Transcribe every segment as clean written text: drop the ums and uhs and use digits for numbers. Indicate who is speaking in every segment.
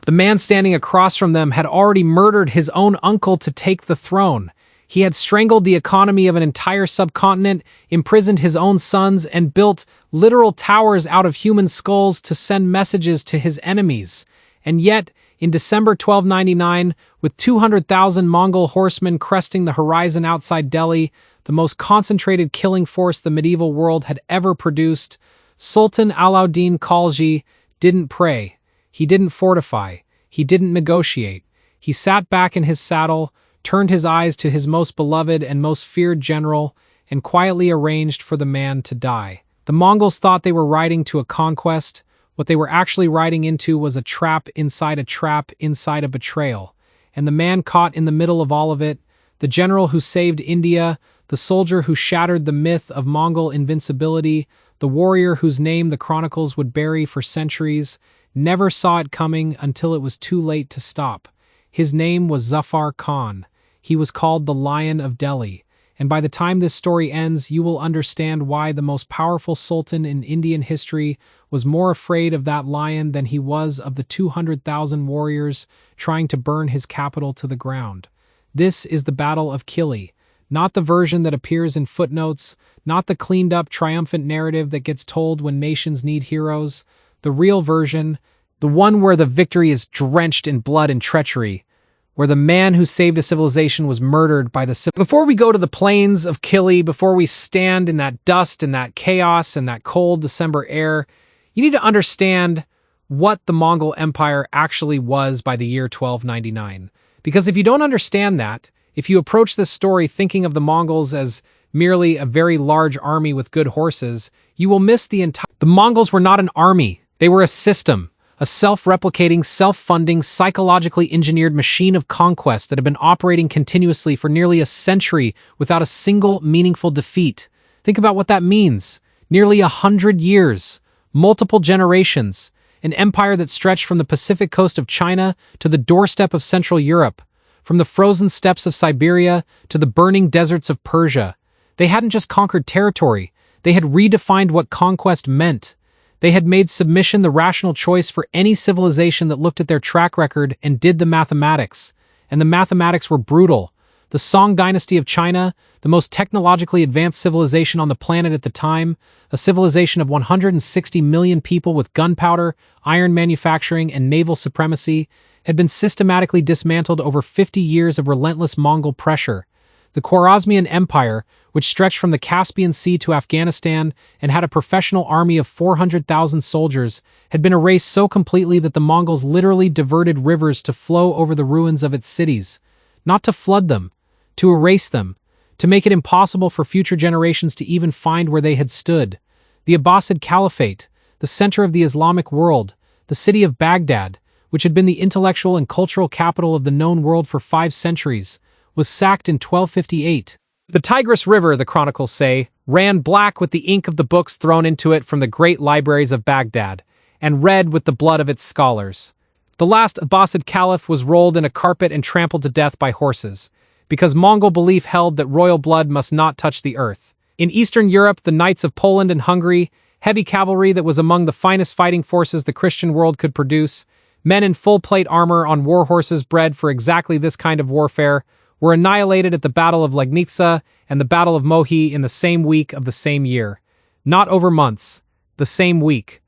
Speaker 1: The man standing across from them had already murdered his own uncle to take the throne. He had strangled the economy of an entire subcontinent, imprisoned his own sons, and built literal towers out of human skulls to send messages to his enemies. And yet, in December 1299, with 200,000 Mongol horsemen cresting the horizon outside Delhi, the most concentrated killing force the medieval world had ever produced, Sultan Alauddin Khalji didn't pray. He didn't fortify. He didn't negotiate. He sat back in his saddle, turned his eyes to his most beloved and most feared general, and quietly arranged for the man to die. The Mongols thought they were riding to a conquest. What they were actually riding into was a trap inside a betrayal. And the man caught in the middle of all of it, the general who saved India, the soldier who shattered the myth of Mongol invincibility, the warrior whose name the chronicles would bury for centuries, never saw it coming until it was too late to stop. His name was Zafar Khan. He was called the Lion of Delhi. And by the time this story ends, you will understand why the most powerful sultan in Indian history was more afraid of that lion than he was of the 200,000 warriors trying to burn his capital to the ground. This is the Battle of Kili, not the version that appears in footnotes, not the cleaned-up, triumphant narrative that gets told when nations need heroes. The real version, the one where the victory is drenched in blood and treachery, where the man who saved a civilization was murdered by the... Before we go to the plains of Kili, before we stand in that dust and that chaos and that cold December air, you need to understand what the Mongol Empire actually was by the year 1299. Because if you don't understand that, if you approach this story thinking of the Mongols as merely a very large army with good horses, you will miss the entire... The Mongols were not an army. They were a system. A self-replicating, self-funding, psychologically engineered machine of conquest that had been operating continuously for nearly a century without a single meaningful defeat. Think about what that means. Nearly 100 years, multiple generations, an empire that stretched from the Pacific coast of China to the doorstep of Central Europe, from the frozen steppes of Siberia to the burning deserts of Persia. They hadn't just conquered territory, they had redefined what conquest meant. They had made submission the rational choice for any civilization that looked at their track record and did the mathematics. And the mathematics were brutal. The Song dynasty of China, the most technologically advanced civilization on the planet at the time, a civilization of 160 million people with gunpowder, iron manufacturing, and naval supremacy, had been systematically dismantled over 50 years of relentless Mongol pressure. The Khwarezmian Empire, which stretched from the Caspian Sea to Afghanistan and had a professional army of 400,000 soldiers, had been erased so completely that the Mongols literally diverted rivers to flow over the ruins of its cities. Not to flood them, to erase them, to make it impossible for future generations to even find where they had stood. The Abbasid Caliphate, the center of the Islamic world, the city of Baghdad, which had been the intellectual and cultural capital of the known world for 5 centuries, was sacked in 1258. The Tigris River, the chronicles say, ran black with the ink of the books thrown into it from the great libraries of Baghdad, and red with the blood of its scholars. The last Abbasid caliph was rolled in a carpet and trampled to death by horses, because Mongol belief held that royal blood must not touch the earth. In Eastern Europe, the knights of Poland and Hungary, heavy cavalry that was among the finest fighting forces the Christian world could produce, men in full-plate armor on war horses bred for exactly this kind of warfare, were annihilated at the Battle of Legnica and the Battle of Mohi in the same week of the same year. Not over months, the same week.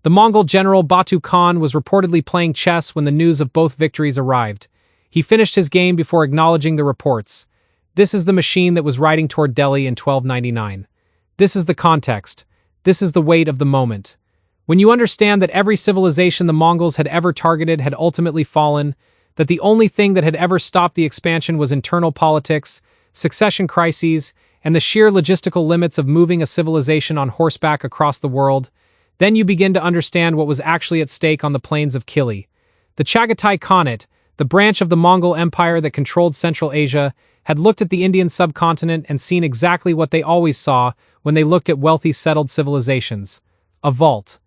Speaker 1: The Mongol general Batu Khan was reportedly playing chess when the news of both victories arrived. He finished his game before acknowledging the reports. This is the machine that was riding toward Delhi in 1299. This is the context. This is the weight of the moment. When you understand that every civilization the Mongols had ever targeted had ultimately fallen, that the only thing that had ever stopped the expansion was internal politics, succession crises, and the sheer logistical limits of moving a civilization on horseback across the world, then you begin to understand what was actually at stake on the plains of Kili. The Chagatai Khanate, the branch of the Mongol Empire that controlled Central Asia, had looked at the Indian subcontinent and seen exactly what they always saw when they looked at wealthy settled civilizations: a vault.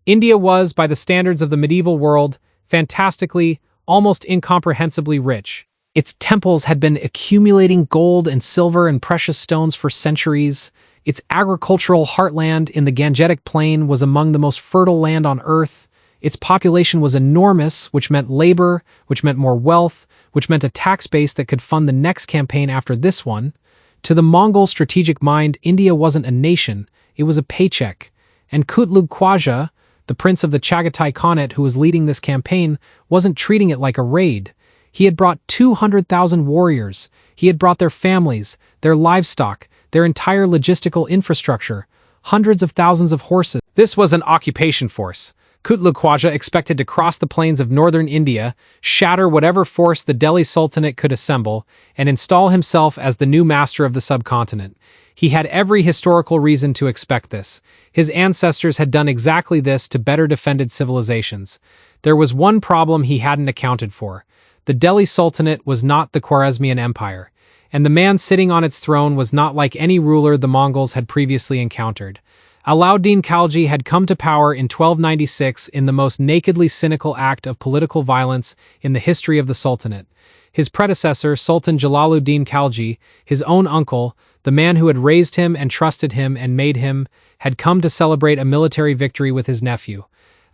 Speaker 1: India was, by the standards of the medieval world, fantastically, almost incomprehensibly rich. Its temples had been accumulating gold and silver and precious stones for centuries. Its agricultural heartland in the Gangetic Plain was among the most fertile land on earth. Its population was enormous, which meant labor, which meant more wealth, which meant a tax base that could fund the next campaign after this one. To the Mongol strategic mind, India wasn't a nation, it was a paycheck. And Kutlug Khwaja, the prince of the Chagatai Khanate who was leading this campaign, wasn't treating it like a raid. He had brought 200,000 warriors. He had brought their families, their livestock, their entire logistical infrastructure, hundreds of thousands of horses. This was an occupation force. Kutlug Khwaja expected to cross the plains of northern India, shatter whatever force the Delhi Sultanate could assemble, and install himself as the new master of the subcontinent. He had every historical reason to expect this. His ancestors had done exactly this to better defended civilizations. There was one problem he hadn't accounted for. The Delhi Sultanate was not the Khwarezmian Empire, and the man sitting on its throne was not like any ruler the Mongols had previously encountered. Alauddin Khalji had come to power in 1296 in the most nakedly cynical act of political violence in the history of the Sultanate. His predecessor, Sultan Alauddin Khalji, his own uncle, the man who had raised him and trusted him and made him, had come to celebrate a military victory with his nephew.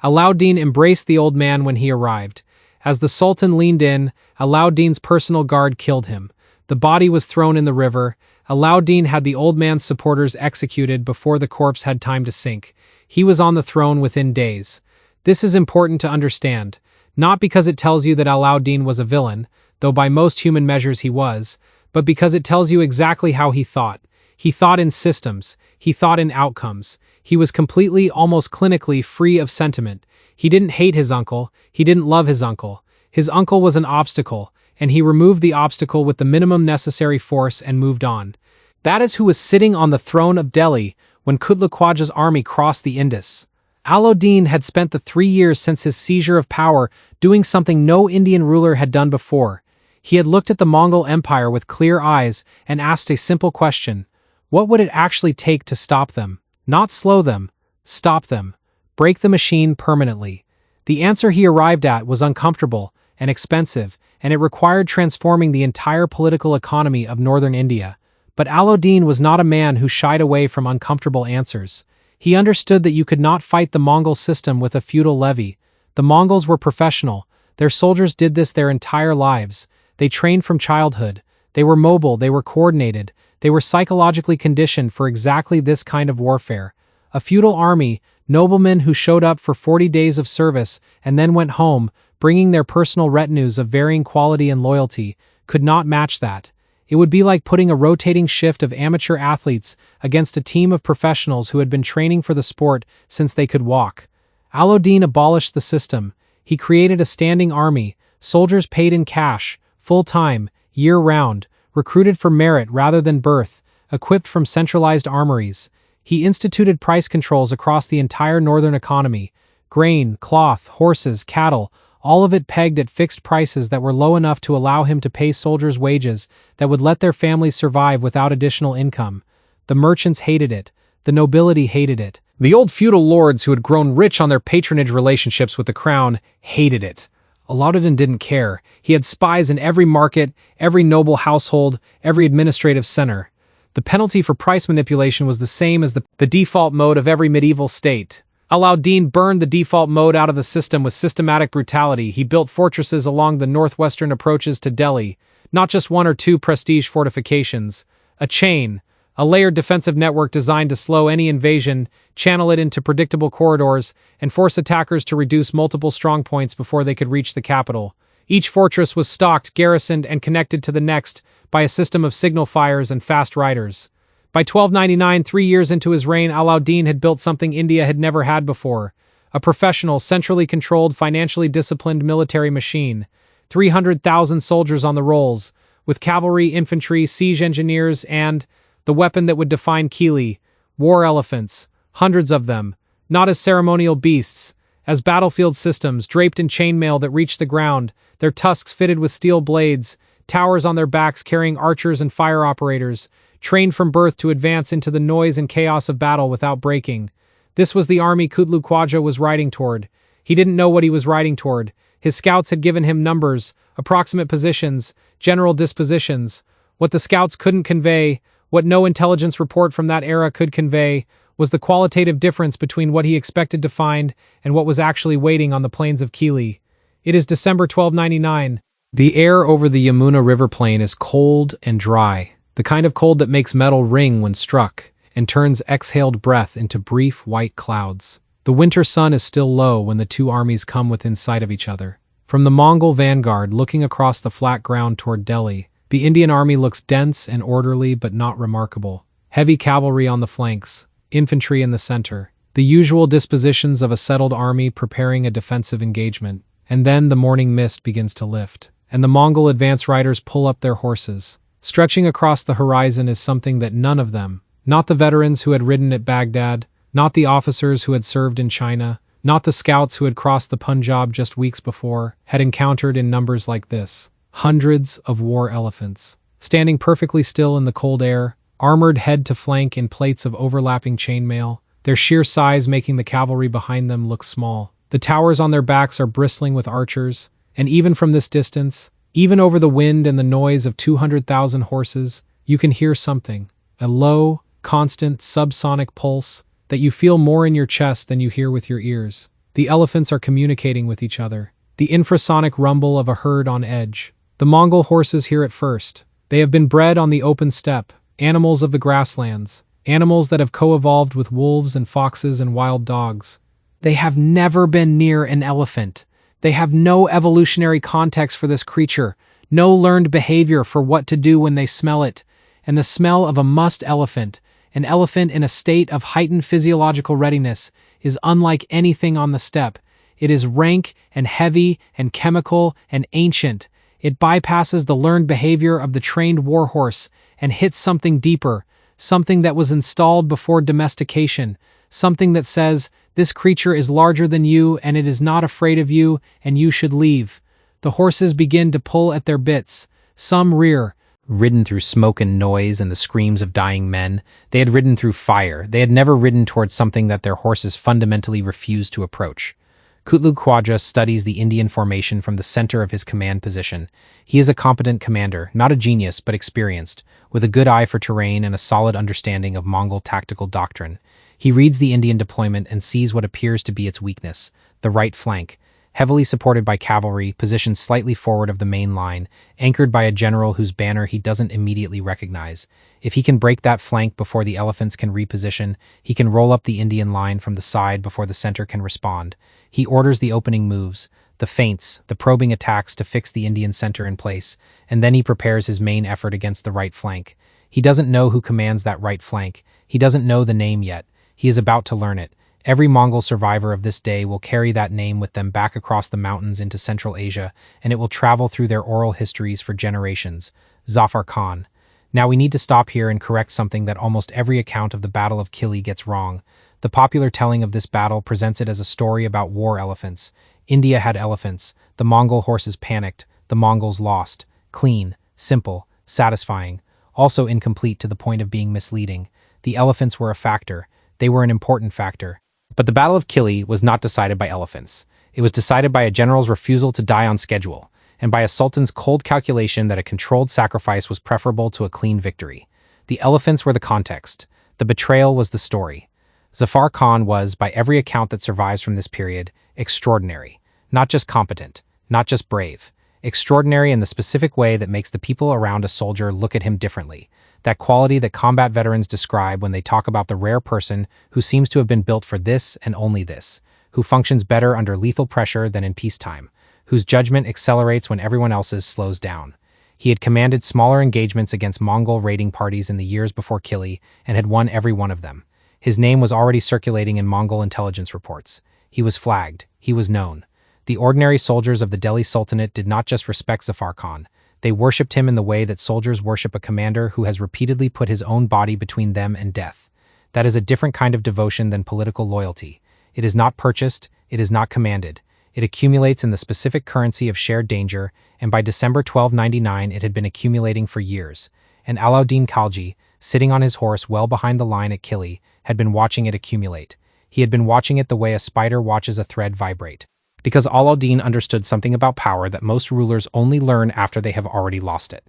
Speaker 1: Alauddin embraced the old man when he arrived. As the Sultan leaned in, Alauddin's personal guard killed him. The body was thrown in the river. Alauddin had the old man's supporters executed before the corpse had time to sink. He was on the throne within days. This is important to understand, not because it tells you that Alauddin was a villain, though by most human measures he was, but because it tells you exactly how he thought. He thought in systems. He thought in outcomes. He was completely, almost clinically, free of sentiment. He didn't hate his uncle. He didn't love his uncle. His uncle was an obstacle, and he removed the obstacle with the minimum necessary force and moved on. That is who was sitting on the throne of Delhi when Kutlug Khwaja's army crossed the Indus. Alauddin had spent the 3 years since his seizure of power doing something no Indian ruler had done before. He had looked at the Mongol Empire with clear eyes and asked a simple question: what would it actually take to stop them? Not slow them, stop them, break the machine permanently. The answer he arrived at was uncomfortable and expensive, and it required transforming the entire political economy of northern India. But Alauddin was not a man who shied away from uncomfortable answers. He understood that you could not fight the Mongol system with a feudal levy. The Mongols were professional. Their soldiers did this their entire lives. They trained from childhood. They were mobile, they were coordinated. They were psychologically conditioned for exactly this kind of warfare. A feudal army, noblemen who showed up for 40 days of service and then went home, bringing their personal retinues of varying quality and loyalty, could not match that. It would be like putting a rotating shift of amateur athletes against a team of professionals who had been training for the sport since they could walk. Alauddin abolished the system. He created a standing army, soldiers paid in cash, full-time, year-round, recruited for merit rather than birth, equipped from centralized armories. He instituted price controls across the entire northern economy: grain, cloth, horses, cattle, all of it pegged at fixed prices that were low enough to allow him to pay soldiers wages that would let their families survive without additional income. The merchants hated it. The nobility hated it. The old feudal lords who had grown rich on their patronage relationships with the crown hated it. Alauddin didn't care. He had spies in every market, every noble household, every administrative center. The penalty for price manipulation was the same as the default mode of every medieval state. Alauddin burned the default mode out of the system with systematic brutality. He built fortresses along the northwestern approaches to Delhi, not just 1 or 2 prestige fortifications. A chain, a layered defensive network designed to slow any invasion, channel it into predictable corridors, and force attackers to reduce multiple strongpoints before they could reach the capital. Each fortress was stocked, garrisoned, and connected to the next by a system of signal fires and fast riders. By 1299, 3 years into his reign, Alauddin had built something India had never had before: a professional, centrally controlled, financially disciplined military machine. 300,000 soldiers on the rolls, with cavalry, infantry, siege engineers, and the weapon that would define Kili: war elephants, hundreds of them, not as ceremonial beasts, as battlefield systems draped in chainmail that reached the ground, their tusks fitted with steel blades, towers on their backs carrying archers and fire operators, trained from birth to advance into the noise and chaos of battle without breaking. This was the army Kutlug Khwaja was riding toward. He didn't know what he was riding toward. His scouts had given him numbers, approximate positions, general dispositions. What the scouts couldn't convey, what no intelligence report from that era could convey, was the qualitative difference between what he expected to find and what was actually waiting on the plains of Kili. It is December 1299. The air over the Yamuna River plain is cold and dry, the kind of cold that makes metal ring when struck and turns exhaled breath into brief white clouds. The winter sun is still low when the two armies come within sight of each other. From the Mongol vanguard looking across the flat ground toward Delhi, the Indian army looks dense and orderly but not remarkable. Heavy cavalry on the flanks, infantry in the center, the usual dispositions of a settled army preparing a defensive engagement. And then the morning mist begins to lift, and the Mongol advance riders pull up their horses. Stretching across the horizon is something that none of them, not the veterans who had ridden at Baghdad, not the officers who had served in China, not the scouts who had crossed the Punjab just weeks before, had encountered in numbers like this. Hundreds of war elephants, standing perfectly still in the cold air, armored head to flank in plates of overlapping chainmail, their sheer size making the cavalry behind them look small. The towers on their backs are bristling with archers, and even from this distance, even over the wind and the noise of 200,000 horses, you can hear something, a low, constant, subsonic pulse that you feel more in your chest than you hear with your ears. The elephants are communicating with each other, the infrasonic rumble of a herd on edge. The Mongol horses hear it first. They have been bred on the open steppe, animals of the grasslands, animals that have co-evolved with wolves and foxes and wild dogs. They have never been near an elephant. They have no evolutionary context for this creature, no learned behavior for what to do when they smell it. And the smell of a musk elephant, an elephant in a state of heightened physiological readiness, is unlike anything on the steppe. It is rank and heavy and chemical and ancient. It bypasses the learned behavior of the trained warhorse and hits something deeper, something that was installed before domestication, something that says, this creature is larger than you and it is not afraid of you and you should leave. The horses begin to pull at their bits. Some rear. Ridden through smoke and noise and the screams of dying men, they had ridden through fire. They had never ridden towards something that their horses fundamentally refused to approach. Kutlu Khwaja studies the Indian formation from the center of his command position. He is a competent commander, not a genius but experienced, with a good eye for terrain and a solid understanding of Mongol tactical doctrine. He reads the Indian deployment and sees what appears to be its weakness, the right flank, heavily supported by cavalry, positioned slightly forward of the main line, anchored by a general whose banner he doesn't immediately recognize. If he can break that flank before the elephants can reposition, he can roll up the Indian line from the side before the center can respond. He orders the opening moves, the feints, the probing attacks to fix the Indian center in place, and then he prepares his main effort against the right flank. He doesn't know who commands that right flank. He doesn't know the name yet. He is about to learn it. Every Mongol survivor of this day will carry that name with them back across the mountains into Central Asia, and it will travel through their oral histories for generations. Zafar Khan. Now we need to stop here and correct something that almost every account of the Battle of Kili gets wrong. The popular telling of this battle presents it as a story about war elephants. India had elephants. The Mongol horses panicked. The Mongols lost. Clean, simple, satisfying. Also incomplete to the point of being misleading. The elephants were a factor. They were an important factor. But the Battle of Kili was not decided by elephants. It was decided by a general's refusal to die on schedule, and by a sultan's cold calculation that a controlled sacrifice was preferable to a clean victory. The elephants were the context. The betrayal was the story. Zafar Khan was, by every account that survives from this period, extraordinary. Not just competent, not just brave. Extraordinary in the specific way that makes the people around a soldier look at him differently. That quality that combat veterans describe when they talk about the rare person who seems to have been built for this and only this, who functions better under lethal pressure than in peacetime, whose judgment accelerates when everyone else's slows down. He had commanded smaller engagements against Mongol raiding parties in the years before Kili and had won every one of them. His name was already circulating in Mongol intelligence reports. He was flagged. He was known. The ordinary soldiers of the Delhi Sultanate did not just respect Zafar Khan. They worshipped him in the way that soldiers worship a commander who has repeatedly put his own body between them and death. That is a different kind of devotion than political loyalty. It is not purchased, it is not commanded. It accumulates in the specific currency of shared danger, and by December 1299 it had been accumulating for years. And Alauddin Khalji, sitting on his horse well behind the line at Kili, had been watching it accumulate. He had been watching it the way a spider watches a thread vibrate. Because Alauddin understood something about power that most rulers only learn after they have already lost it.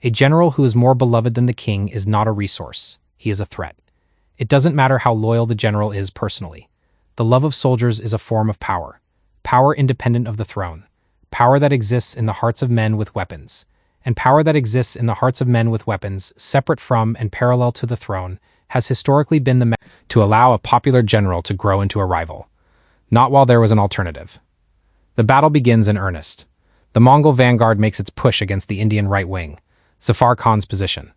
Speaker 1: A general who is more beloved than the king is not a resource. He is a threat. It doesn't matter how loyal the general is personally. The love of soldiers is a form of power. Power independent of the throne. Power that exists in the hearts of men with weapons. And power that exists in the hearts of men with weapons, separate from and parallel to the throne, has historically been the method to allow a popular general to grow into a rival. Not while there was an alternative. The battle begins in earnest. The Mongol vanguard makes its push against the Indian right wing, Zafar Khan's position.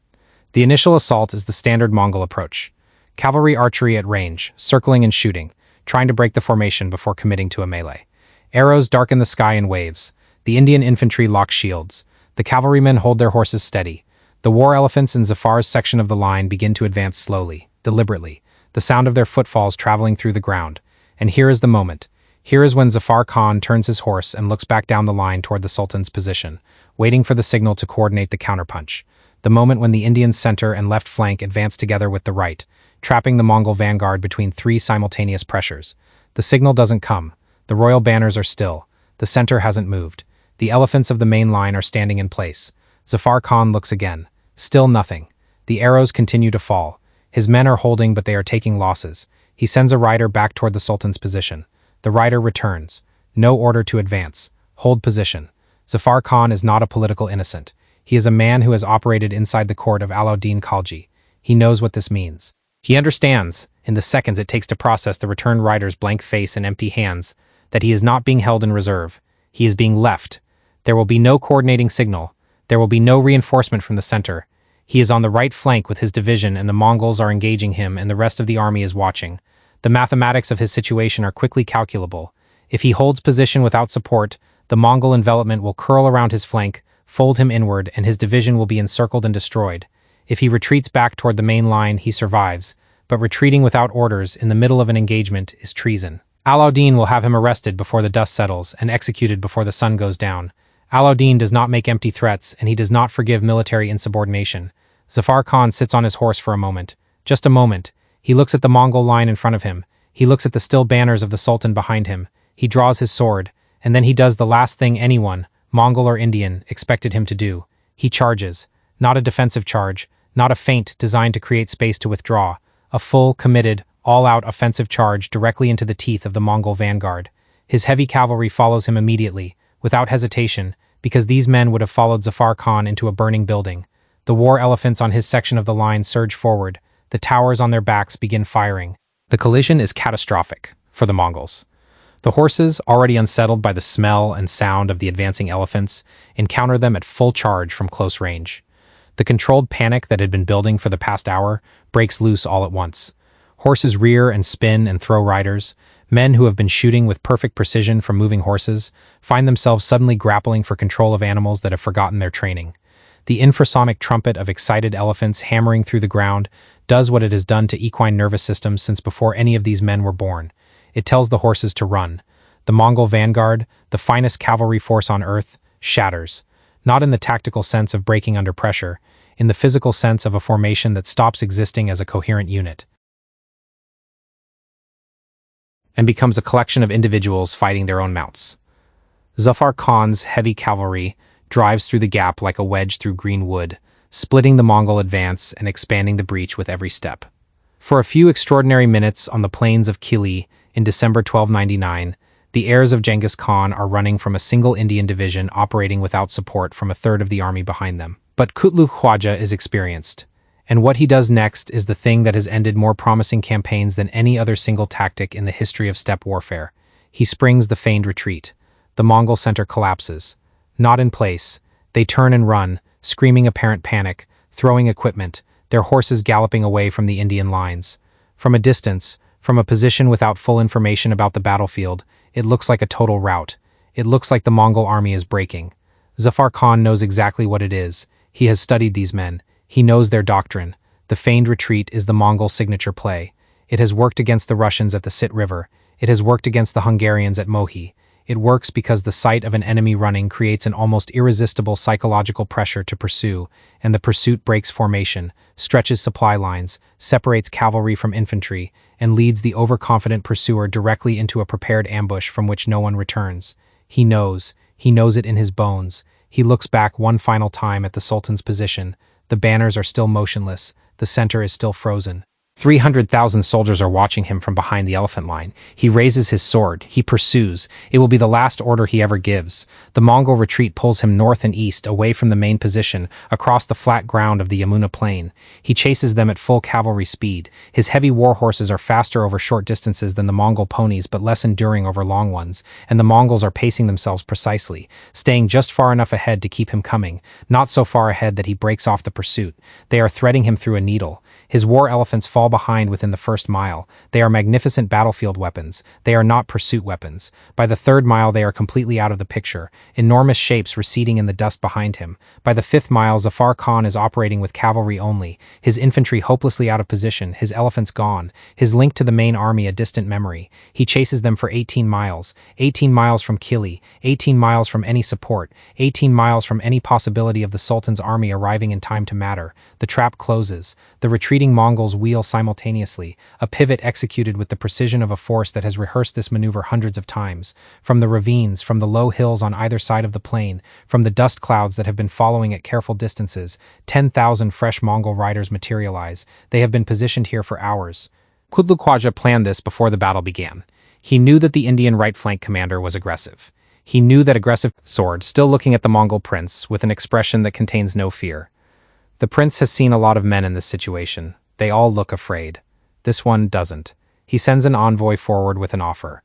Speaker 1: The initial assault is the standard Mongol approach. Cavalry archery at range, circling and shooting, trying to break the formation before committing to a melee. Arrows darken the sky in waves. The Indian infantry lock shields. The cavalrymen hold their horses steady. The war elephants in Zafar's section of the line begin to advance slowly, deliberately, the sound of their footfalls traveling through the ground. And here is the moment. Here is when Zafar Khan turns his horse and looks back down the line toward the Sultan's position, waiting for the signal to coordinate the counterpunch. The moment when the Indian center and left flank advance together with the right, trapping the Mongol vanguard between three simultaneous pressures. The signal doesn't come. The royal banners are still. The center hasn't moved. The elephants of the main line are standing in place. Zafar Khan looks again. Still nothing. The arrows continue to fall. His men are holding, but they are taking losses. He sends a rider back toward the Sultan's position. The rider returns. No order to advance. Hold position. Zafar Khan is not a political innocent. He is a man who has operated inside the court of Alauddin Khalji. He knows what this means. He understands, in the seconds it takes to process the returned rider's blank face and empty hands, that he is not being held in reserve. He is being left. There will be no coordinating signal. There will be no reinforcement from the center. He is on the right flank with his division, and the Mongols are engaging him, and the rest of the army is watching. The mathematics of his situation are quickly calculable. If he holds position without support, the Mongol envelopment will curl around his flank, fold him inward, and his division will be encircled and destroyed. If he retreats back toward the main line, he survives, but retreating without orders in the middle of an engagement is treason. Alauddin will have him arrested before the dust settles and executed before the sun goes down. Alauddin does not make empty threats, and he does not forgive military insubordination. Zafar Khan sits on his horse for a moment. Just a moment. He looks at the Mongol line in front of him. He looks at the still banners of the Sultan behind him. He draws his sword, and then he does the last thing anyone, Mongol or Indian, expected him to do. He charges. Not a defensive charge, not a feint designed to create space to withdraw. A full, committed, all-out offensive charge directly into the teeth of the Mongol vanguard. His heavy cavalry follows him immediately, without hesitation, because these men would have followed Zafar Khan into a burning building. The war elephants on his section of the line surge forward. The towers on their backs begin firing. The collision is catastrophic for the Mongols. The horses, already unsettled by the smell and sound of the advancing elephants, encounter them at full charge from close range. The controlled panic that had been building for the past hour breaks loose all at once. Horses rear and spin and throw riders. Men who have been shooting with perfect precision from moving horses find themselves suddenly grappling for control of animals that have forgotten their training. The infrasonic trumpet of excited elephants hammering through the ground does what it has done to equine nervous systems since before any of these men were born. It tells the horses to run. The Mongol vanguard, the finest cavalry force on earth, shatters. Not in the tactical sense of breaking under pressure, in the physical sense of a formation that stops existing as a coherent unit and becomes a collection of individuals fighting their own mounts. Zafar Khan's heavy cavalry drives through the gap like a wedge through green wood, splitting the Mongol advance and expanding the breach with every step. For a few extraordinary minutes on the plains of Kili in December 1299, the heirs of Genghis Khan are running from a single Indian division operating without support from a third of the army behind them. But Kutluk Khwaja is experienced, and what he does next is the thing that has ended more promising campaigns than any other single tactic in the history of steppe warfare. He springs the feigned retreat. The Mongol center collapses. Not in place. They turn and run, screaming apparent panic, throwing equipment, their horses galloping away from the Indian lines. From a distance, from a position without full information about the battlefield, it looks like a total rout. It looks like the Mongol army is breaking. Zafar Khan knows exactly what it is. He has studied these men. He knows their doctrine. The feigned retreat is the Mongol signature play. It has worked against the Russians at the Sit River. It has worked against the Hungarians at Mohi. It works because the sight of an enemy running creates an almost irresistible psychological pressure to pursue, and the pursuit breaks formation, stretches supply lines, separates cavalry from infantry, and leads the overconfident pursuer directly into a prepared ambush from which no one returns. He knows it in his bones. He looks back one final time at the Sultan's position. The banners are still motionless. The center is still frozen. 300,000 soldiers are watching him from behind the elephant line. He raises his sword. He pursues. It will be the last order he ever gives. The Mongol retreat pulls him north and east, away from the main position, across the flat ground of the Yamuna plain. He chases them at full cavalry speed. His heavy war horses are faster over short distances than the Mongol ponies, but less enduring over long ones, and the Mongols are pacing themselves precisely, staying just far enough ahead to keep him coming, not so far ahead that he breaks off the pursuit. They are threading him through a needle. His war elephants fall behind within the first mile. They are magnificent battlefield weapons. They are not pursuit weapons. By the third mile, they are completely out of the picture, enormous shapes receding in the dust behind him. By the fifth mile, Zafar Khan is operating with cavalry only, his infantry hopelessly out of position, his elephants gone, his link to the main army a distant memory. He chases them for 18 miles from Kili, 18 miles from any support, 18 miles from any possibility of the Sultan's army arriving in time to matter. The trap closes. The retreating Mongols wheel simultaneously, a pivot executed with the precision of a force that has rehearsed this maneuver hundreds of times. From the ravines, from the low hills on either side of the plain, from the dust clouds that have been following at careful distances, 10,000 fresh Mongol riders materialize. They have been positioned here for hours. Kublai Khan planned this before the battle began. He knew that the Indian right flank commander was aggressive. He knew that aggressive sword, still looking at the Mongol prince with an expression that contains no fear. The prince has seen a lot of men in this situation. They all look afraid. This one doesn't. He sends an envoy forward with an offer.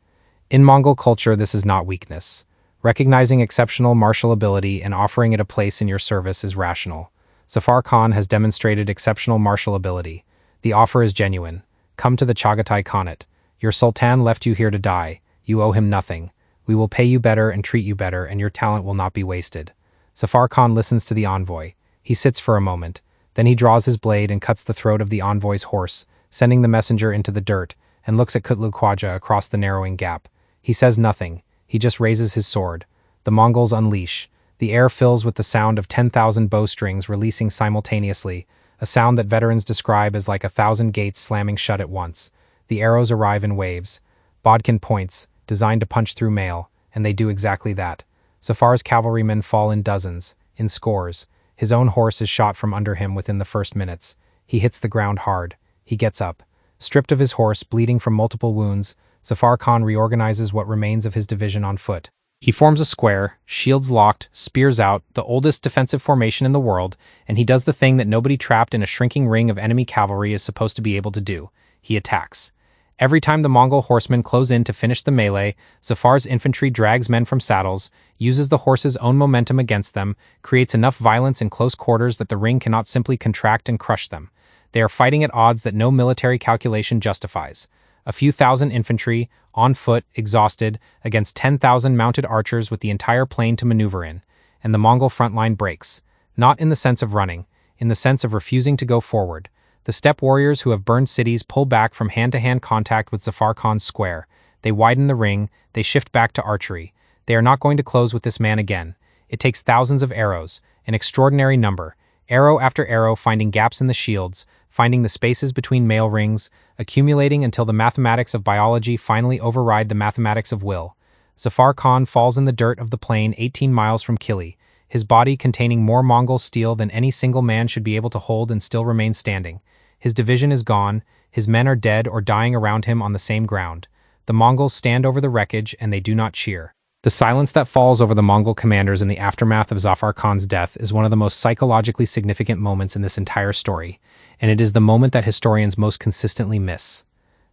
Speaker 1: In Mongol culture, this is not weakness. Recognizing exceptional martial ability and offering it a place in your service is rational. Zafar Khan has demonstrated exceptional martial ability. The offer is genuine. Come to the Chagatai Khanate. Your sultan left you here to die. You owe him nothing. We will pay you better and treat you better, and your talent will not be wasted. Zafar Khan listens to the envoy. He sits for a moment. Then he draws his blade and cuts the throat of the envoy's horse, sending the messenger into the dirt, and looks at Kublai Khan across the narrowing gap. He says nothing. He just raises his sword. The Mongols unleash. The air fills with the sound of 10,000 bowstrings releasing simultaneously, a sound that veterans describe as like 1,000 gates slamming shut at once. The arrows arrive in waves. Bodkin points, designed to punch through mail, and they do exactly that. Zafar's cavalrymen fall in dozens, in scores. His own horse is shot from under him within the first minutes. He hits the ground hard. He gets up. Stripped of his horse, bleeding from multiple wounds, Zafar Khan reorganizes what remains of his division on foot. He forms a square, shields locked, spears out, the oldest defensive formation in the world, and he does the thing that nobody trapped in a shrinking ring of enemy cavalry is supposed to be able to do. He attacks. Every time the Mongol horsemen close in to finish the melee, Zafar's infantry drags men from saddles, uses the horse's own momentum against them, creates enough violence in close quarters that the ring cannot simply contract and crush them. They are fighting at odds that no military calculation justifies. A few thousand infantry, on foot, exhausted, against 10,000 mounted archers with the entire plain to maneuver in, and the Mongol front line breaks, not in the sense of running, in the sense of refusing to go forward. The steppe warriors who have burned cities pull back from hand-to-hand contact with Zafar Khan's square. They widen the ring, they shift back to archery. They are not going to close with this man again. It takes thousands of arrows, an extraordinary number, arrow after arrow finding gaps in the shields, finding the spaces between mail rings, accumulating until the mathematics of biology finally override the mathematics of will. Zafar Khan falls in the dirt of the plain 18 miles from Kili, his body containing more Mongol steel than any single man should be able to hold and still remain standing. His division is gone, his men are dead or dying around him on the same ground. The Mongols stand over the wreckage and they do not cheer. The silence that falls over the Mongol commanders in the aftermath of Zafar Khan's death is one of the most psychologically significant moments in this entire story, and it is the moment that historians most consistently miss.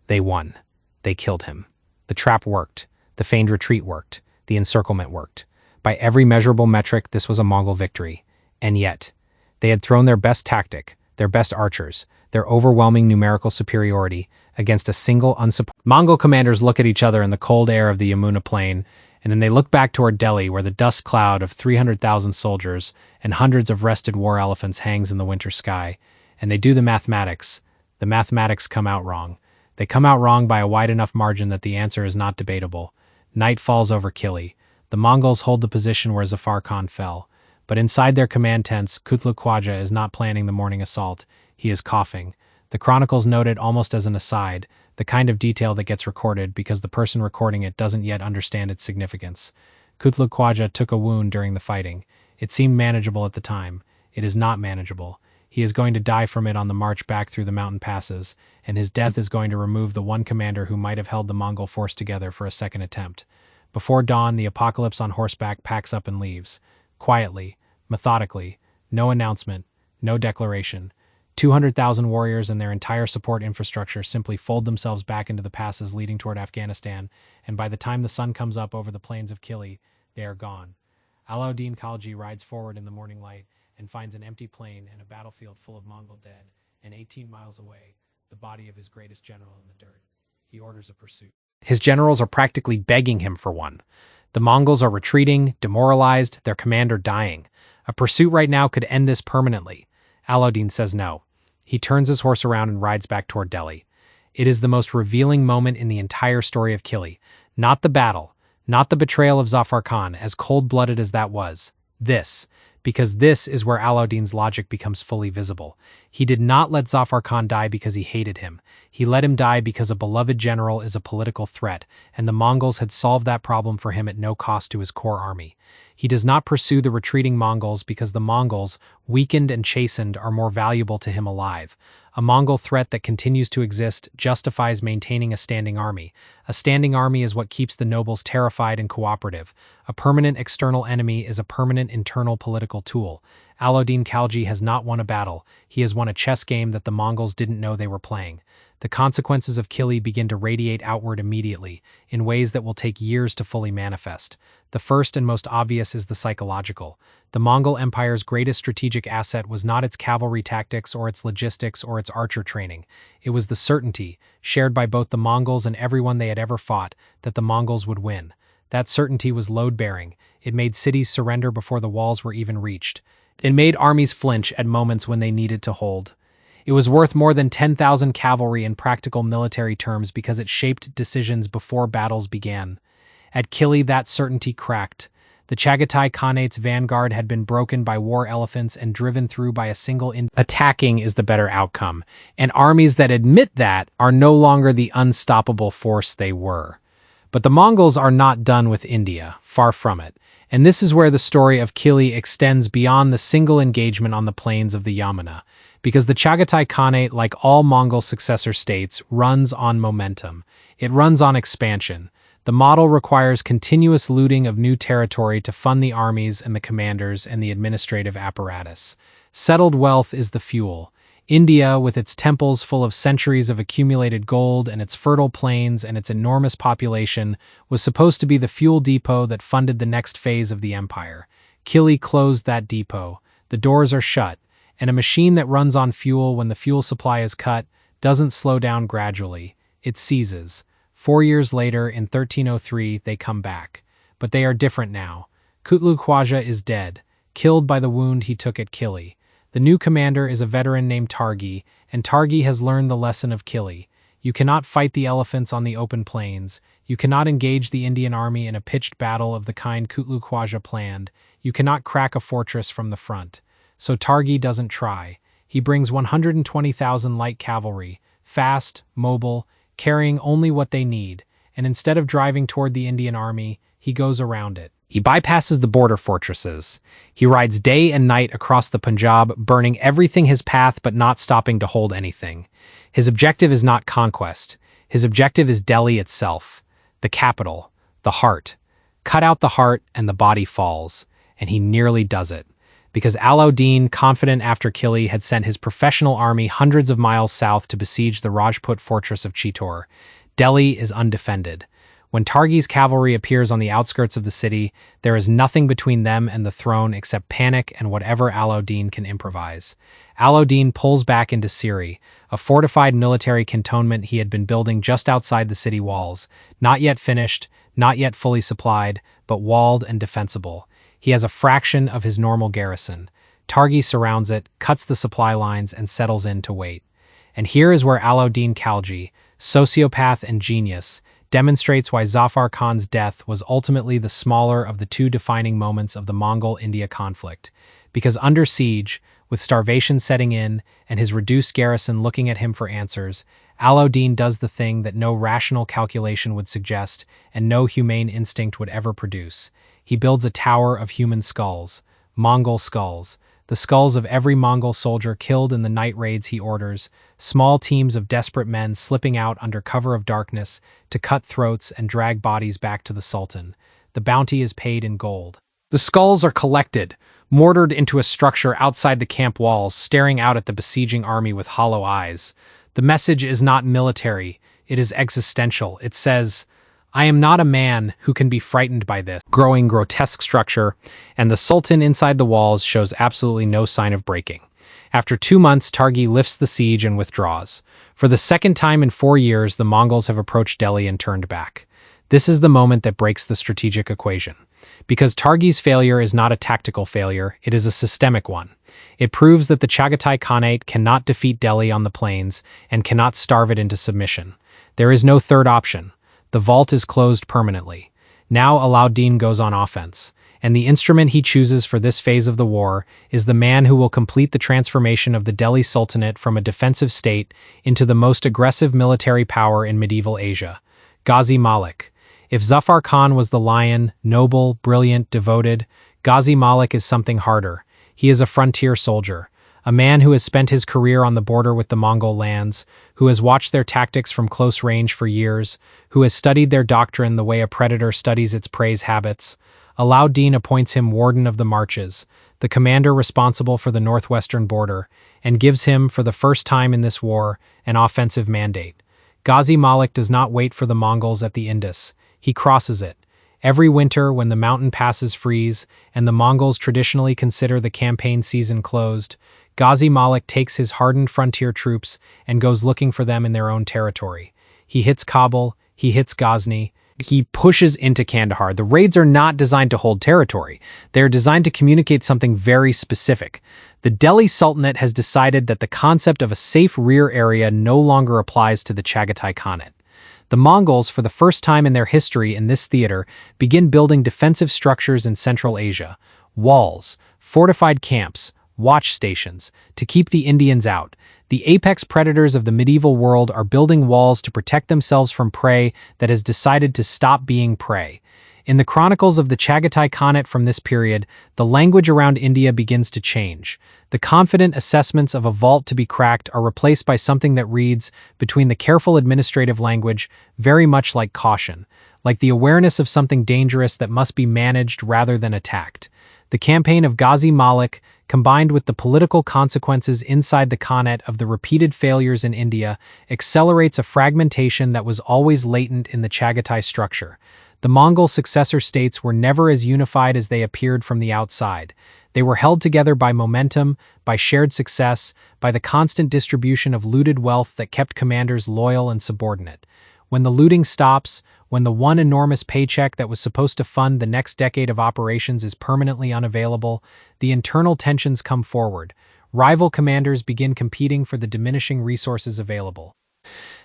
Speaker 1: They won. They killed him. The trap worked. The feigned retreat worked. The encirclement worked. By every measurable metric, this was a Mongol victory. And yet, they had thrown their best tactic, their best archers, their overwhelming numerical superiority against a single unsupported. Mongol commanders look at each other in the cold air of the Yamuna plain, and then they look back toward Delhi where the dust cloud of 300,000 soldiers and hundreds of rested war elephants hangs in the winter sky, and they do the mathematics. The mathematics come out wrong. They come out wrong by a wide enough margin that the answer is not debatable. Night falls over Kili. The Mongols hold the position where Zafar Khan fell, but inside their command tents, Kublai Khan is not planning the morning assault. He is coughing. The chronicles note it almost as an aside, the kind of detail that gets recorded because the person recording it doesn't yet understand its significance. Kublai Khan took a wound during the fighting. It seemed manageable at the time. It is not manageable. He is going to die from it on the march back through the mountain passes, and his death is going to remove the one commander who might have held the Mongol force together for a second attempt. Before dawn, the apocalypse on horseback packs up and leaves. Quietly, methodically, no announcement, no declaration. 200,000 warriors and their entire support infrastructure simply fold themselves back into the passes leading toward Afghanistan, and by the time the sun comes up over the plains of Kili, they are gone. Alauddin Khalji rides forward in the morning light and finds an empty plain and a battlefield full of Mongol dead, and 18 miles away, the body of his greatest general in the dirt. He orders a pursuit. His generals are practically begging him for one. The Mongols are retreating, demoralized, their commander dying. A pursuit right now could end this permanently. Alauddin says no. He turns his horse around and rides back toward Delhi. It is the most revealing moment in the entire story of Kili. Not the battle, not the betrayal of Zafar Khan, as cold-blooded as that was. Because this is where Alauddin's logic becomes fully visible. He did not let Zafar Khan die because he hated him. He let him die because a beloved general is a political threat, and the Mongols had solved that problem for him at no cost to his core army. He does not pursue the retreating Mongols because the Mongols, weakened and chastened, are more valuable to him alive. A Mongol threat that continues to exist justifies maintaining a standing army. A standing army is what keeps the nobles terrified and cooperative. A permanent external enemy is a permanent internal political tool. Alauddin Khalji has not won a battle. He has won a chess game that the Mongols didn't know they were playing. The consequences of Kili begin to radiate outward immediately, in ways that will take years to fully manifest. The first and most obvious is the psychological. The Mongol Empire's greatest strategic asset was not its cavalry tactics or its logistics or its archer training. It was the certainty, shared by both the Mongols and everyone they had ever fought, that the Mongols would win. That certainty was load-bearing. It made cities surrender before the walls were even reached. It made armies flinch at moments when they needed to hold. It was worth more than 10,000 cavalry in practical military terms because it shaped decisions before battles began. At Kili, that certainty cracked. The Chagatai Khanate's vanguard had been broken by war elephants and driven through by a single attacking is the better outcome, and armies that admit that are no longer the unstoppable force they were. But the Mongols are not done with India, far from it, and this is where the story of Kili extends beyond the single engagement on the plains of the Yamuna, because the Chagatai Khanate, like all Mongol successor states, runs on momentum. It runs on expansion. The model requires continuous looting of new territory to fund the armies and the commanders and the administrative apparatus. Settled wealth is the fuel. India, with its temples full of centuries of accumulated gold and its fertile plains and its enormous population, was supposed to be the fuel depot that funded the next phase of the empire. Kili closed that depot. The doors are shut, and a machine that runs on fuel when the fuel supply is cut doesn't slow down gradually. It seizes. 4 years later, in 1303, they come back. But they are different now. Kutluk Khwaja is dead, killed by the wound he took at Kili. The new commander is a veteran named Targi, and Targi has learned the lesson of Kili. You cannot fight the elephants on the open plains. You cannot engage the Indian army in a pitched battle of the kind Kutluk Khwaja planned. You cannot crack a fortress from the front. So Targi doesn't try. He brings 120,000 light cavalry, fast, mobile, carrying only what they need, and instead of driving toward the Indian army, he goes around it. He bypasses the border fortresses. He rides day and night across the Punjab, burning everything his path but not stopping to hold anything. His objective is not conquest. His objective is Delhi itself, the capital, the heart. Cut out the heart and the body falls, and he nearly does it. Because Alauddin, confident after Kili, had sent his professional army hundreds of miles south to besiege the Rajput fortress of Chittor. Delhi is undefended. When Targi's cavalry appears on the outskirts of the city, there is nothing between them and the throne except panic and whatever Alauddin can improvise. Alauddin pulls back into Siri, a fortified military cantonment he had been building just outside the city walls, not yet finished, not yet fully supplied, but walled and defensible. He has a fraction of his normal garrison. Targi surrounds it, cuts the supply lines, and settles in to wait. And here is where Alauddin Khalji, sociopath and genius, demonstrates why Zafar Khan's death was ultimately the smaller of the two defining moments of the Mongol-India conflict. Because under siege, with starvation setting in and his reduced garrison looking at him for answers, Alauddin does the thing that no rational calculation would suggest and no humane instinct would ever produce. He builds a tower of human skulls, Mongol skulls, the skulls of every Mongol soldier killed in the night raids he orders, small teams of desperate men slipping out under cover of darkness to cut throats and drag bodies back to the Sultan. The bounty is paid in gold. The skulls are collected, mortared into a structure outside the camp walls, staring out at the besieging army with hollow eyes. The message is not military, it is existential. It says, "I am not a man who can be frightened by this growing grotesque structure," and the Sultan inside the walls shows absolutely no sign of breaking. After 2 months, Targi lifts the siege and withdraws. For the second time in 4 years, the Mongols have approached Delhi and turned back. This is the moment that breaks the strategic equation. Because Targi's failure is not a tactical failure, it is a systemic one. It proves that the Chagatai Khanate cannot defeat Delhi on the plains and cannot starve it into submission. There is no third option. The vault is closed permanently. Now Alauddin goes on offense, and the instrument he chooses for this phase of the war is the man who will complete the transformation of the Delhi Sultanate from a defensive state into the most aggressive military power in medieval Asia, Ghazi Malik. If Zafar Khan was the lion, noble, brilliant, devoted, Ghazi Malik is something harder. He is a frontier soldier, a man who has spent his career on the border with the Mongol lands, who has watched their tactics from close range for years, who has studied their doctrine the way a predator studies its prey's habits. Alauddin appoints him warden of the marches, the commander responsible for the northwestern border, and gives him, for the first time in this war, an offensive mandate. Ghazi Malik does not wait for the Mongols at the Indus. He crosses it. Every winter, when the mountain passes freeze and the Mongols traditionally consider the campaign season closed, Ghazi Malik takes his hardened frontier troops and goes looking for them in their own territory. He hits Kabul, he hits Ghazni, he pushes into Kandahar. The raids are not designed to hold territory. They're designed to communicate something very specific. The Delhi Sultanate has decided that the concept of a safe rear area no longer applies to the Chagatai Khanate. The Mongols, for the first time in their history in this theater, begin building defensive structures in Central Asia, walls, fortified camps, watch stations, to keep the Indians out. The apex predators of the medieval world are building walls to protect themselves from prey that has decided to stop being prey. In the chronicles of the Chagatai Khanate from this period, the language around India begins to change. The confident assessments of a vault to be cracked are replaced by something that reads, between the careful administrative language, very much like caution, like the awareness of something dangerous that must be managed rather than attacked. The campaign of Ghazi Malik, combined with the political consequences inside the Khanate of the repeated failures in India, accelerates a fragmentation that was always latent in the Chagatai structure. The Mongol successor states were never as unified as they appeared from the outside. They were held together by momentum, by shared success, by the constant distribution of looted wealth that kept commanders loyal and subordinate. When the looting stops, when the one enormous paycheck that was supposed to fund the next decade of operations is permanently unavailable, the internal tensions come forward. Rival commanders begin competing for the diminishing resources available.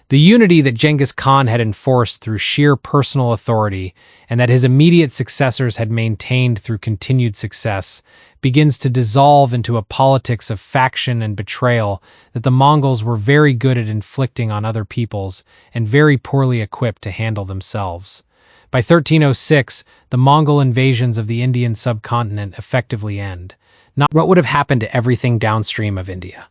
Speaker 1: The unity that Genghis Khan had enforced through sheer personal authority, and that his immediate successors had maintained through continued success, begins to dissolve into a politics of faction and betrayal that the Mongols were very good at inflicting on other peoples and very poorly equipped to handle themselves. By 1306, the Mongol invasions of the Indian subcontinent effectively end. Not what would have happened to everything downstream of India.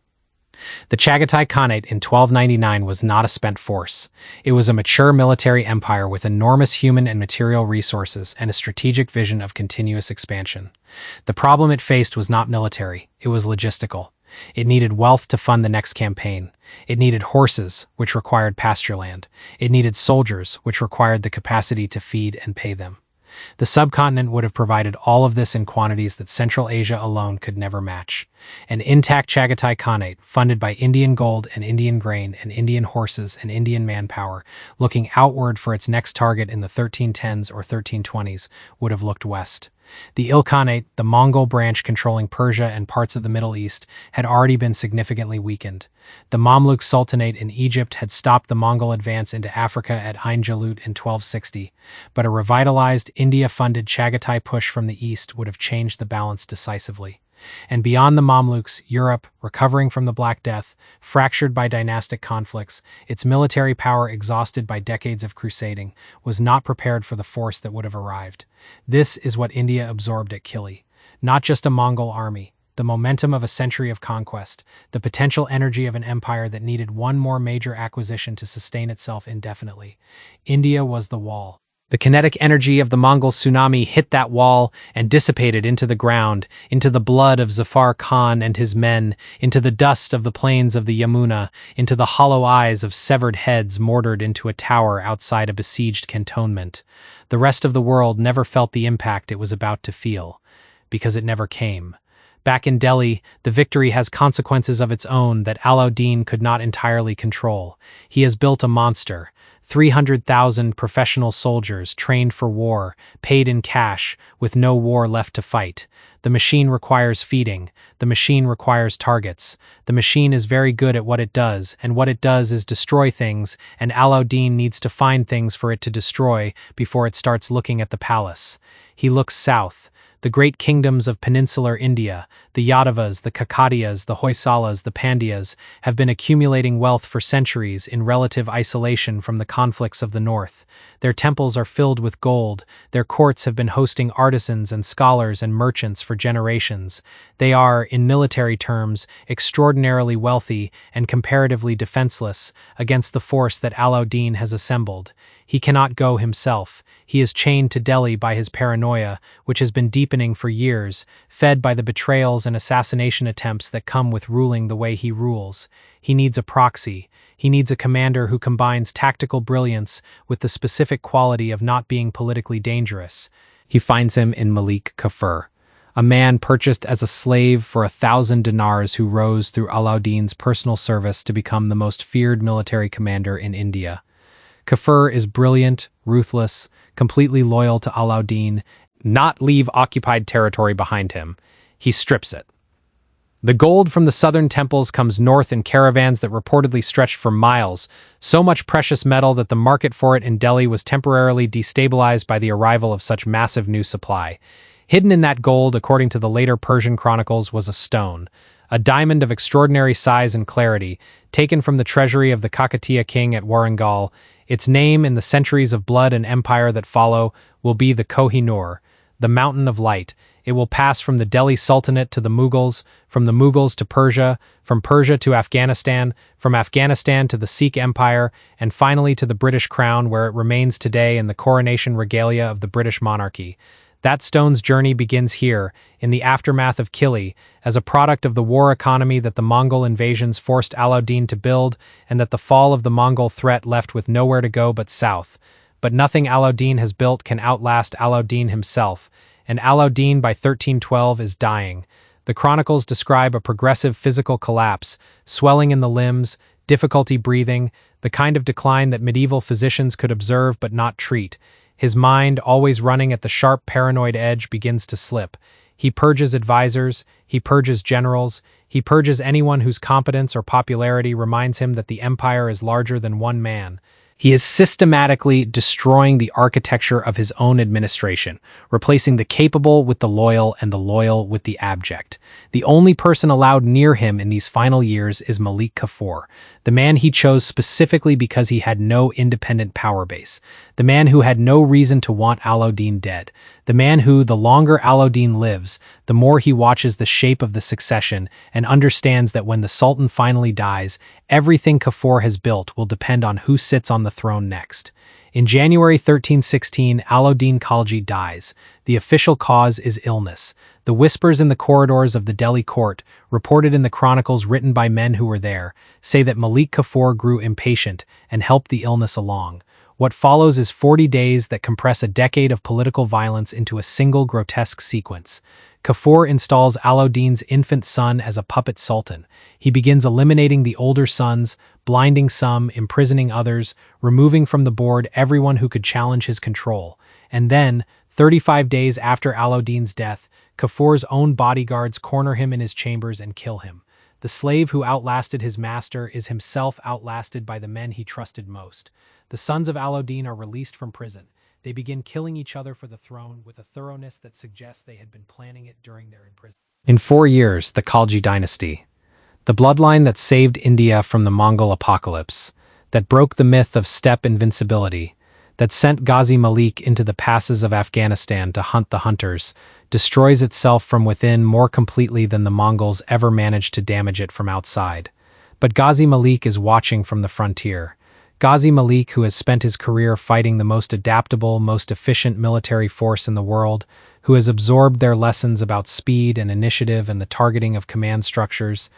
Speaker 1: The Chagatai Khanate in 1299 was not a spent force. It was a mature military empire with enormous human and material resources and a strategic vision of continuous expansion. The problem it faced was not military, it was logistical. It needed wealth to fund the next campaign. It needed horses, which required pasture land. It needed soldiers, which required the capacity to feed and pay them. The subcontinent would have provided all of this in quantities that Central Asia alone could never match. An intact Chagatai Khanate, funded by Indian gold and Indian grain and Indian horses and Indian manpower, looking outward for its next target in the 1310s or 1320s, would have looked west. The Ilkhanate, the Mongol branch controlling Persia and parts of the Middle East, had already been significantly weakened. The Mamluk Sultanate in Egypt had stopped the Mongol advance into Africa at Ain Jalut in 1260, but a revitalized, India-funded Chagatai push from the east would have changed the balance decisively. And beyond the Mamluks, Europe, recovering from the Black Death, fractured by dynastic conflicts, its military power exhausted by decades of crusading, was not prepared for the force that would have arrived. This is what India absorbed at Kili. Not just a Mongol army, the momentum of a century of conquest, the potential energy of an empire that needed one more major acquisition to sustain itself indefinitely. India was the wall. The kinetic energy of the Mongol tsunami hit that wall and dissipated into the ground, into the blood of Zafar Khan and his men, into the dust of the plains of the Yamuna, into the hollow eyes of severed heads mortared into a tower outside a besieged cantonment. The rest of the world never felt the impact it was about to feel, because it never came. Back in Delhi, the victory has consequences of its own that Alauddin could not entirely control. He has built a monster. 300,000 professional soldiers trained for war, paid in cash, with no war left to fight. The machine requires feeding. The machine requires targets. The machine is very good at what it does, and what it does is destroy things, and Alauddin needs to find things for it to destroy before it starts looking at the palace. He looks south. The great kingdoms of peninsular India, the Yadavas, the Kakadiyas, the Hoysalas, the Pandyas, have been accumulating wealth for centuries in relative isolation from the conflicts of the north. Their temples are filled with gold, their courts have been hosting artisans and scholars and merchants for generations. They are, in military terms, extraordinarily wealthy and comparatively defenseless against the force that Alauddin has assembled. He cannot go himself. He is chained to Delhi by his paranoia, which has been deepening for years, fed by the betrayals and assassination attempts that come with ruling the way he rules. He needs a proxy. He needs a commander who combines tactical brilliance with the specific quality of not being politically dangerous. He finds him in Malik Kafur, a man purchased as a slave for 1,000 dinars who rose through Alauddin's personal service to become the most feared military commander in India. Kafur is brilliant, ruthless, completely loyal to Alauddin, not leave occupied territory behind him. He strips it. The gold from the southern temples comes north in caravans that reportedly stretched for miles, so much precious metal that the market for it in Delhi was temporarily destabilized by the arrival of such massive new supply. Hidden in that gold, according to the later Persian chronicles, was a stone, a diamond of extraordinary size and clarity, taken from the treasury of the Kakatiya king at Warangal. Its name, in the centuries of blood and empire that follow, will be the Koh-i-Noor, the Mountain of Light. It will pass from the Delhi Sultanate to the Mughals, from the Mughals to Persia, from Persia to Afghanistan, from Afghanistan to the Sikh Empire, and finally to the British Crown, where it remains today in the coronation regalia of the British monarchy. That stone's journey begins here, in the aftermath of Kili, as a product of the war economy that the Mongol invasions forced Alauddin to build, and that the fall of the Mongol threat left with nowhere to go but south. But nothing Alauddin has built can outlast Alauddin himself, and Alauddin by 1312 is dying. The chronicles describe a progressive physical collapse, swelling in the limbs, difficulty breathing, the kind of decline that medieval physicians could observe but not treat. His mind, always running at the sharp paranoid edge, begins to slip. He purges advisors, he purges generals, he purges anyone whose competence or popularity reminds him that the empire is larger than one man. He is systematically destroying the architecture of his own administration, replacing the capable with the loyal and the loyal with the abject. The only person allowed near him in these final years is Malik Kafur, the man he chose specifically because he had no independent power base, the man who had no reason to want Alauddin dead, the man who, the longer Alauddin lives, the more he watches the shape of the succession and understands that when the Sultan finally dies, everything Kafur has built will depend on who sits on the throne next. In January 1316, Alauddin Khalji dies. The official cause is illness. The whispers in the corridors of the Delhi court, reported in the chronicles written by men who were there, say that Malik Kafur grew impatient and helped the illness along. What follows is 40 days that compress a decade of political violence into a single grotesque sequence. Kafur installs Alauddin's infant son as a puppet sultan. He begins eliminating the older sons, blinding some, imprisoning others, removing from the board everyone who could challenge his control. And then, 35 days after Alauddin's death, Kafur's own bodyguards corner him in his chambers and kill him. The slave who outlasted his master is himself outlasted by the men he trusted most. The sons of Alauddin are released from prison. They begin killing each other for the throne with a thoroughness that suggests they had been planning it during their imprisonment. In 4 years, the Khalji dynasty, the bloodline that saved India from the Mongol apocalypse, that broke the myth of steppe invincibility, that sent Ghazi Malik into the passes of Afghanistan to hunt the hunters, destroys itself from within more completely than the Mongols ever managed to damage it from outside. But Ghazi Malik is watching from the frontier. Ghazi Malik, who has spent his career fighting the most adaptable, most efficient military force in the world, who has absorbed their lessons about speed and initiative and the targeting of command structures,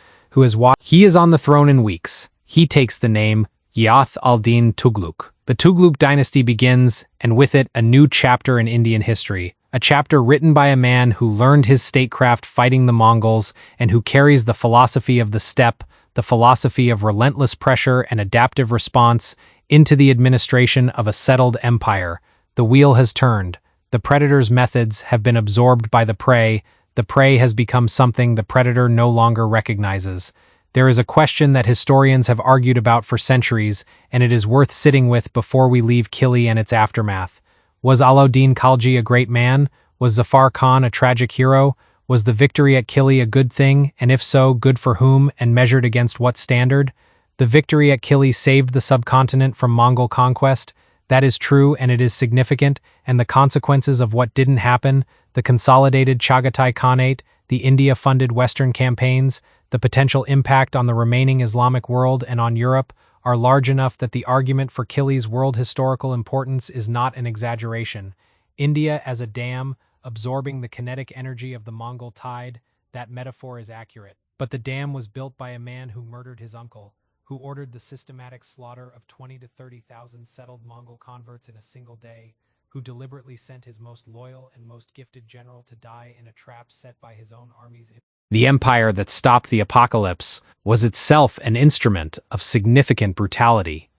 Speaker 1: he is on the throne in weeks. He takes the name Ghiyath al-Din Tughluq. The Tughluq dynasty begins, and with it, a new chapter in Indian history, a chapter written by a man who learned his statecraft fighting the Mongols and who carries the philosophy of the steppe, the philosophy of relentless pressure and adaptive response, into the administration of a settled empire. The wheel has turned. The predator's methods have been absorbed by the prey. The prey has become something the predator no longer recognizes. There is a question that historians have argued about for centuries, and it is worth sitting with before we leave Kili and its aftermath. Was Alauddin Khalji a great man? Was Zafar Khan a tragic hero? Was the victory at Kili a good thing, and if so, good for whom, and measured against what standard? The victory at Kili saved the subcontinent from Mongol conquest. That is true, and it is significant, and the consequences of what didn't happen, the consolidated Chagatai Khanate, the India-funded Western campaigns, the potential impact on the remaining Islamic world and on Europe, are large enough that the argument for Kili's world historical importance is not an exaggeration. India as a dam, absorbing the kinetic energy of the Mongol tide, that metaphor is accurate. But the dam was built by a man who murdered his uncle, who ordered the systematic slaughter of 20,000 to 30,000 settled Mongol converts in a single day, who deliberately sent his most loyal and most gifted general to die in a trap set by his own armies. The empire that stopped the apocalypse was itself an instrument of significant brutality.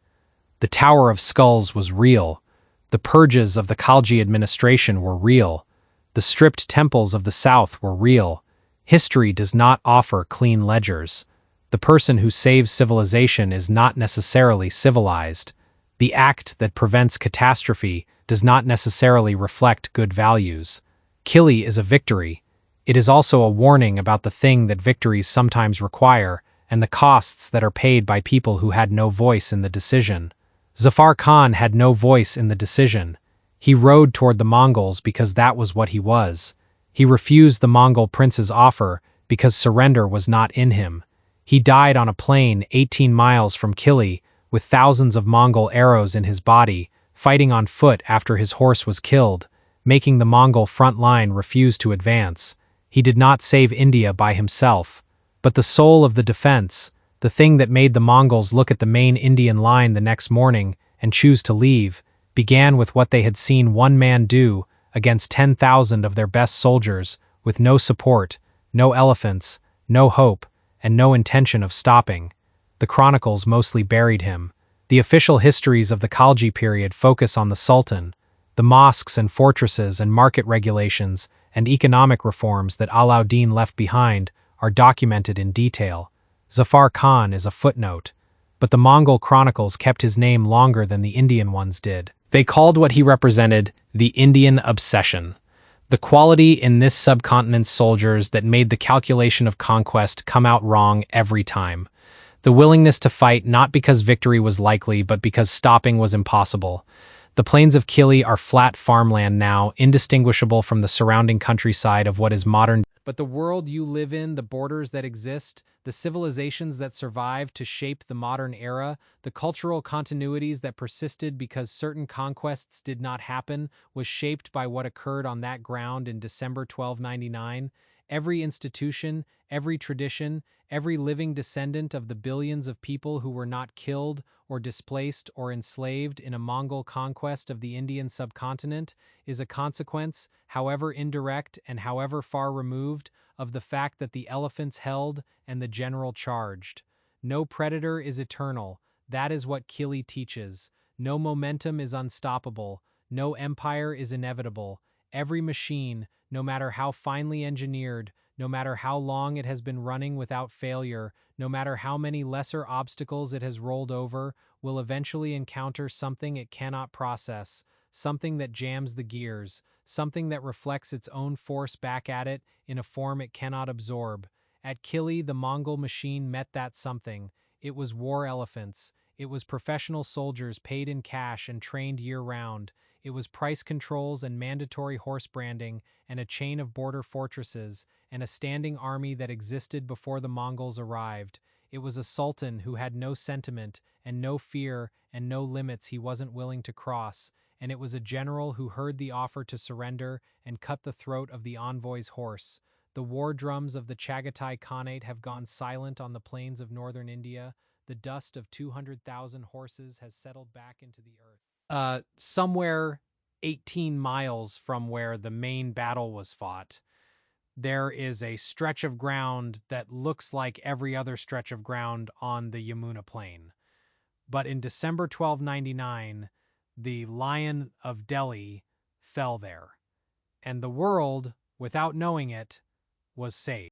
Speaker 1: The Tower of Skulls was real. The purges of the Khalji administration were real. The stripped temples of the south were real. History does not offer clean ledgers. The person who saves civilization is not necessarily civilized. The act that prevents catastrophe does not necessarily reflect good values. Kili is a victory. It is also a warning about the thing that victories sometimes require and the costs that are paid by people who had no voice in the decision. Zafar Khan had no voice in the decision. He rode toward the Mongols because that was what he was. He refused the Mongol prince's offer because surrender was not in him. He died on a plain 18 miles from Kili with thousands of Mongol arrows in his body, fighting on foot after his horse was killed, making the Mongol front line refuse to advance. He did not save India by himself. But the soul of the defense, the thing that made the Mongols look at the main Indian line the next morning and choose to leave, began with what they had seen one man do against 10,000 of their best soldiers, with no support, no elephants, no hope, and no intention of stopping. The chronicles mostly buried him. The official histories of the Khalji period focus on the Sultan, the mosques and fortresses and market regulations and economic reforms that Alauddin left behind are documented in detail. Zafar Khan is a footnote, but the Mongol chronicles kept his name longer than the Indian ones did. They called what he represented the Indian obsession, the quality in this subcontinent's soldiers that made the calculation of conquest come out wrong every time. The willingness to fight not because victory was likely, but because stopping was impossible. The plains of Kili are flat farmland now, indistinguishable from the surrounding countryside of what is modern. But the world you live in, the borders that exist, the civilizations that survived to shape the modern era, the cultural continuities that persisted because certain conquests did not happen, was shaped by what occurred on that ground in December 1299. Every institution, every tradition, every living descendant of the billions of people who were not killed or displaced or enslaved in a Mongol conquest of the Indian subcontinent is a consequence, however indirect and however far removed, of the fact that the elephants held and the general charged. No predator is eternal. That is what Kili teaches. No momentum is unstoppable. No empire is inevitable. Every machine, no matter how finely engineered, no matter how long it has been running without failure, no matter how many lesser obstacles it has rolled over, will eventually encounter something it cannot process, something that jams the gears, something that reflects its own force back at it in a form it cannot absorb. At Kili, the Mongol machine met that something. It was war elephants. It was professional soldiers paid in cash and trained year-round. It was price controls and mandatory horse branding and a chain of border fortresses and a standing army that existed before the Mongols arrived. It was a sultan who had no sentiment and no fear and no limits he wasn't willing to cross, and it was a general who heard the offer to surrender and cut the throat of the envoy's horse. The war drums of the Chagatai Khanate have gone silent on the plains of northern India. The dust of 200,000 horses has settled back into the earth. Somewhere 18 miles from where the main battle was fought, there is a stretch of ground that looks like every other stretch of ground on the Yamuna Plain. But in December 1299, the Lion of Delhi fell there, and the world, without knowing it, was saved.